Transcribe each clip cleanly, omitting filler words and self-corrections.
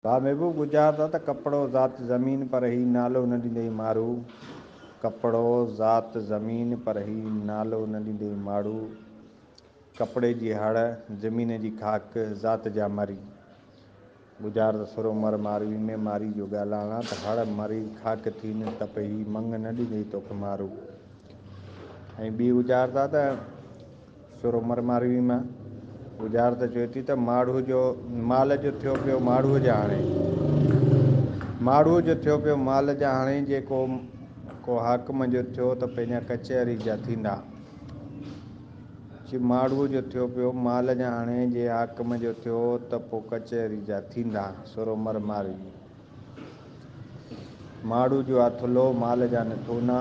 महबूब गुज़ारता त कपिड़ो ज़ात ज़मीन पर ही नालो न ॾींदई मारू। कपिड़ो ज़ात ज़मीन पर ही नालो न ॾींदई मारू। कपिड़े जी हड़ ज़मीन जी खाक ज़ात जा मरी। गुज़ार सुरो मर मारवी में मारी जो ॻाल्हाइणा त हड़ मरी खाक थी न तप ही मंग न ॾींदई तोखे मारू। ऐं ॿी गुज़ारता त सुरो मर मारवी मां गुज़ार त चवे थी त माण्हू जो माल जो थियो पियो माण्हूअ जा हाणे। माण्हूअ जो थियो पियो माल जा हाणे जेको को हाकम जो थियो त पंहिंजा कचहरी जा थींदा। माण्हूअ जो थियो पियो माल जा हाणे जे हाकम जो थियो त पोइ कचहरी जा थींदा। सुरो मर मारवी माण्हू जो आहे थुलो माल जा न थूना।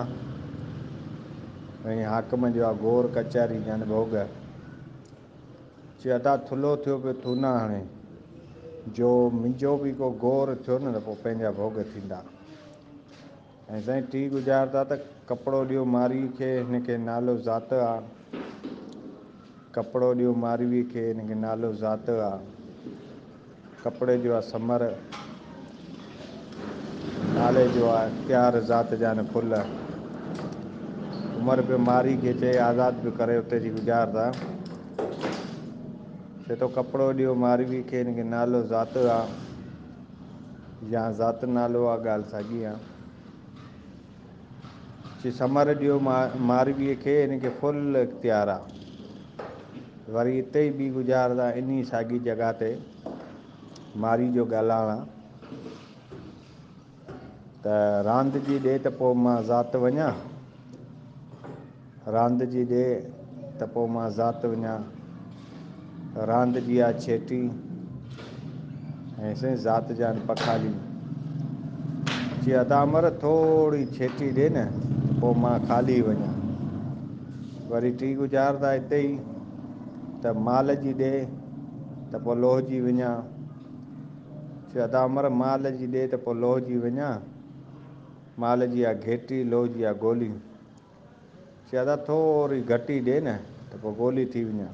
ऐं हाकम जो आहे गोर कचहरी जा न भोग। चए थुलो थियो पियो थूना हाणे जो मुंहिंजो बि को गोर थियो न त पोइ पंहिंजा भोग थींदा। ऐं साईं टी गुज़ारता त कपिड़ो ॾियो मारी खे हिनखे नालो ज़ात आहे। कपिड़ो ॾियो मारवी खे हिनखे नालो ज़ात आहे। कपिड़े जो आहे समर नाले जो आहे इख़्तियार ज़ात जा न फुल। उमिरि पियो मारी खे चए आज़ादु पियो करे उते जी गुज़ारता चए थो कपिड़ो ॾियो मारवी खे हिनखे नालो ज़ात आहे या ज़ात नालो आहे ॻाल्हि साॻी आहे। चए समर ॾियो मारवीअ खे हिनखे फुल इख़्तियार आहे। वरी हिते ई ॿी गुज़ारता इन साॻी जॻह ते मारी जो ॻाल्हाइणु आहे त रांदि जी ॾे त पोइ मां ज़ात वञा। रांदि जी ॾे त पोइ मां ज़ात वञा। रांदि जी आहे छेटी ऐं साईं ज़ात जा आहिनि पखाली। चए अदामर थोरी छेटी ॾे न पोइ मां खाली वञा। वरी टी गुज़ारता हिते ई त माल जी ॾे त पोइ लोहजी वञा। चए अदामर माल जी ॾे त पोइ लोहजी वञा। माल जी आहे घेटी लोह जी आहे गोली। चए थोरी घटी ॾे न त पोइ गोली थी वञा।